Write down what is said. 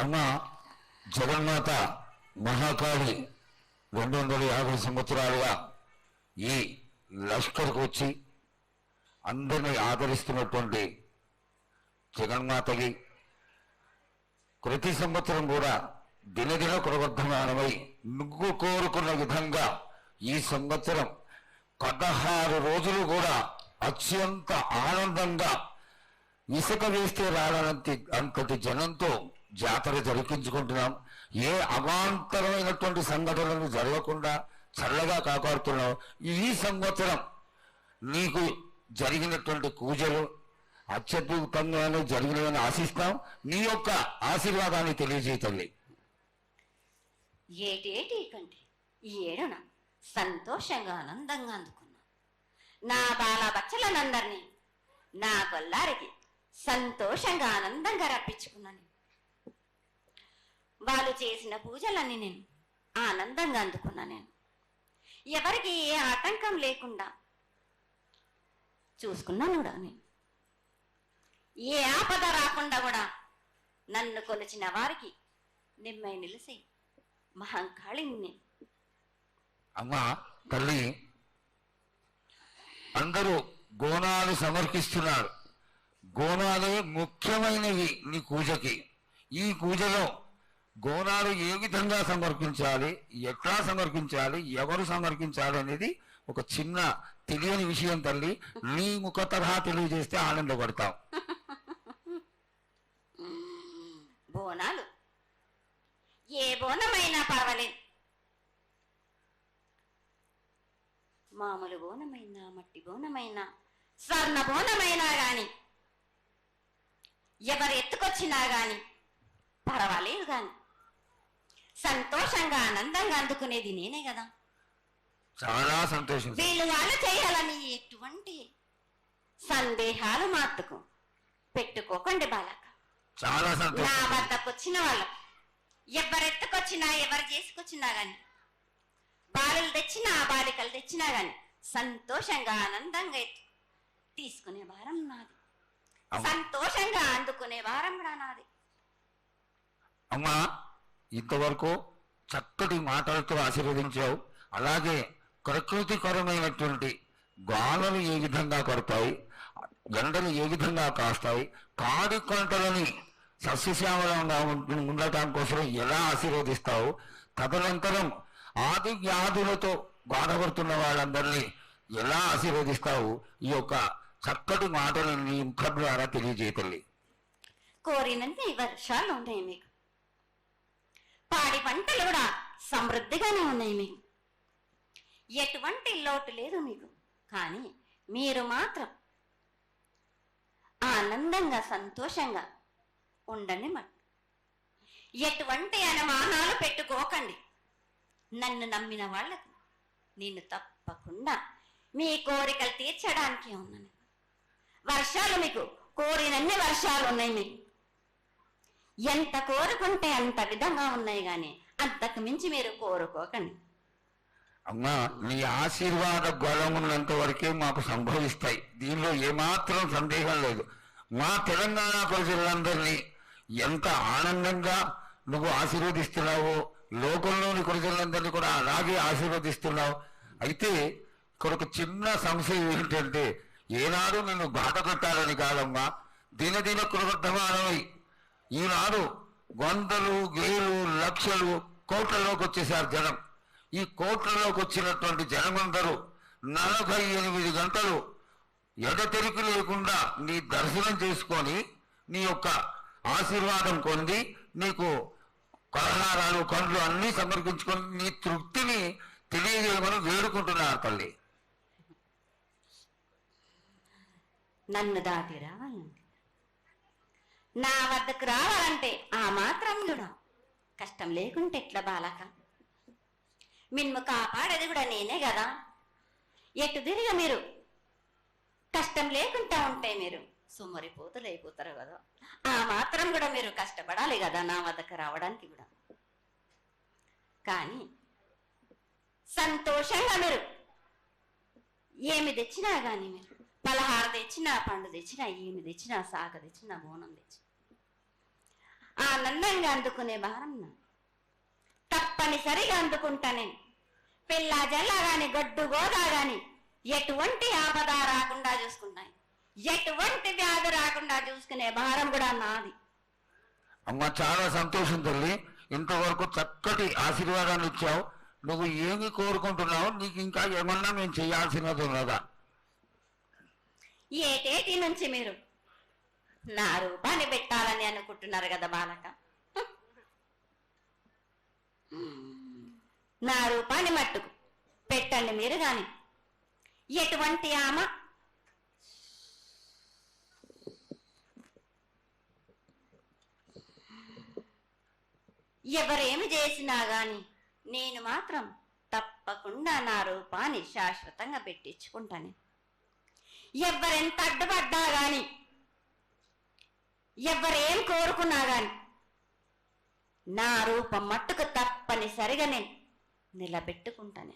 అమ్మ జగన్మాత మహాకాళి 250 సంవత్సరాలుగా ఈ లష్కర్కు వచ్చి అందరినీ ఆదరిస్తున్నటువంటి జగన్మాతకి ప్రతి సంవత్సరం కూడా దినదిన ప్రవర్ధమానమై నువ్వు కోరుకున్న విధంగా ఈ సంవత్సరం 16 రోజులు కూడా అత్యంత ఆనందంగా ఇసుక వేస్తే రానంత అంతటి జనంతో జాతర జరిపించుకుంటున్నాం. ఏ అవాంతరమైనటువంటి సంఘటనలు జరగకుండా చల్లగా కాపాడుతున్నాం. ఈ సంవత్సరం నీకు జరిగినటువంటి పూజలు అత్యద్భుతంగానే జరిగినవని ఆశిస్తాం. నీ యొక్క ఆశీర్వాదాన్ని తెలియజేయండి. ఏటేటి కంటే ఈ ఏడున సంతోషంగా ఆనందంగా అందుకున్నా. నా బాల బచ్చలనందరినీ నా గొల్లారికి సంతోషంగా ఆనందంగా రప్పించుకున్నాను. వాళ్ళు చేసిన పూజలన్నీ నేను ఆనందంగా అందుకున్నా. నేను ఎవరికి ఏ ఆటంకం లేకుండా చూసుకున్నాను కూడా. నేను ఏ ఆపద రాకుండా కూడా నన్ను కొలిచిన వారికి నిమ్మై నిలిసి మహంకాళిని. అమ్మా తల్లి, అందరూ గోనాలు సమర్పిస్తున్నారు. గోనాలే ముఖ్యమైనవి నీ పూజకి. ఈ పూజలో గోనాలు ఏ విధంగా సమర్పించాలి, ఎట్లా సమర్పించాలి, ఎవరు సమర్పించాలి అనేది ఒక చిన్న తెలియని విషయం తల్లి. నీ ముఖ తరహా తెలియజేస్తే ఆనందపడతాం. బోనాలు ఏ బోనమైనా పర్వాలేదు. మామూలు బోనమైనా, మట్టి బోనమైనా, స్వర్ణ బోనమైనా గాని, ఎవరు ఎత్తుకొచ్చినా గాని పర్వాలేదు. గాని సంతోషంగా ఆనందంగా అందుకునేది నేనే కదా. చాలా సంతోషం. వీళ్ళు వాళ్ళు చేయాలని ఎటువంటి సందేహాలు మాత్రకు పెట్టుకోకండి బాలక. చాలా సంతోషం. నా వద్దకు వచ్చిన వాళ్ళు ఎవరెత్తుకొచ్చినా, ఎవరు చేసుకొచ్చినా గాని, బాలలు తెచ్చినా, బాలికలు తెచ్చినా గాని సంతోషంగా ఆనందంగా తీసుకునే భారం నాది. సంతోషంగా అందుకునే భారం కూడా నాది. అమ్మా, ఇంతవరకు చక్కటి మాటలతో ఆశీర్వదించావు. అలాగే ప్రకృతికరమైనటువంటి గాలులు ఏ విధంగా కొడతాయి, ఎండలు ఏ విధంగా కాస్తాయి, కాడి కొంటలని సస్యశ్యామలంగా ఉండటం కోసం ఎలా ఆశీర్వదిస్తావు, తదనంతరం ఆది వ్యాధులతో బాధపడుతున్న వాళ్ళందరినీ ఎలా ఆశీర్వదిస్తావు, ఈ యొక్క చక్కటి మాటలు నీ ముఖం ద్వారా తెలియజేయతల్లి. కోరినంత వర్షాలు ఉన్నాయి మీకు, పాడి పంటలు కూడా సమృద్ధిగానే ఉన్నాయి మీకు, ఎటువంటి లోటు లేదు మీకు. కానీ మీరు మాత్రం ఆనందంగా సంతోషంగా ఉండండి. ఎటువంటి అనుమానాలు పెట్టుకోకండి. నన్ను నమ్మిన వాళ్లకు నేను తప్పకుండా మీ కోరికలు తీర్చడానికి ఉన్నాను. వర్షాలు మీకు కోరినన్ని వర్షాలు ఉన్నాయి. మీకు ఎంత కోరుకుంటే అంత విధంగా ఉన్నాయి. కానీ అంతకు మించి మీరు కోరుకోకండి. అమ్మా, నీ ఆశీర్వాద బలం ఉన్నంత వరకే మాకు సంభవిస్తాయి. దీనిలో ఏమాత్రం సందేహం లేదు. మా తెలంగాణ ప్రజలందరినీ ఎంత ఆనందంగా నువ్వు ఆశీర్వదిస్తున్నావో, లోకంలోని ప్రజలందరినీ కూడా అలాగే ఆశీర్వదిస్తున్నావు. అయితే ఇక్కడ ఒక చిన్న సంశయం ఏంటంటే, ఏనాడు నిన్ను బాట పెట్టాలని కాదమ్మా, దినదిన కృవర్ధమానమై ఈనాడు వందలు, వేలు, లక్షలు, కోట్లలోకి వచ్చేసారు జనం. ఈ కోట్లలోకి వచ్చినటువంటి జనమందరూ 48 గంటలు ఎడతెరికి లేకుండా నీ దర్శనం చేసుకొని నీ యొక్క ఆశీర్వాదం పొంది నీకు పలహారాలు, పండ్లు అన్నీ సమర్పించుకొని నీ తృప్తిని తెలియజేయమని వేడుకుంటున్నారు తల్లి. నన్ను దాటి రావాలంటే, నా వద్దకు రావాలంటే ఆ మాత్రం కూడా కష్టం లేకుంటే ఎట్లా బాలక? మిన్ను కాపాడేది కూడా నేనే కదా. ఎటు తిరిగి మీరు కష్టం లేకుండా ఉంటే మీరు సుమరిపోతులు అయిపోతారు కదా. ఆ మాత్రం కూడా మీరు కష్టపడాలి కదా నా వద్దకు రావడానికి కూడా. కానీ సంతోషంగా మీరు ఏమి తెచ్చినా కానీ, మీరు పలహారం తెచ్చినా, పండు తెచ్చినా, ఏమి తెచ్చినా, సాగ తెచ్చినా, బోనం తెచ్చినా, ఆనందంగా అందుకునే భారం నా. తప్పనిసరిగా అందుకుంటా నేను. పిల్ల జల్ల గాని గొడ్డు గోదా గాని ఎటువంటి ఆపద రాకుండా చూసుకున్నాయి, ఎటువంటి వ్యాధి రాకుండా చూసుకునే భారం కూడా నాది. అమ్మ చాలా సంతోషం తల్లి, ఇంతవరకు చక్కటి ఆశీర్వాదాన్ని ఇచ్చావు. నువ్వు ఏమి కోరుకుంటున్నావు? నీకు ఇంకా ఏమన్నా మేము చేయాల్సినది ఉన్నదా? ఏటేటి నుంచి మీరు నా రూపాన్ని పెట్టాలని అనుకుంటున్నారు కదా బాలక. నా రూపాన్ని మట్టుకు పెట్టండి మీరు గాని. ఎటువంటి ఆమె ఎవరేమి చేసినా గాని నేను మాత్రం తప్పకుండా నా రూపాన్ని శాశ్వతంగా పెట్టించుకుంటాను. ఎవరెంత అడ్డుపడ్డా గాని, ఎవరేం కోరుకున్నా గాని నా రూపం మట్టుకు తప్పనిసరిగా నేను నిలబెట్టుకుంటాను.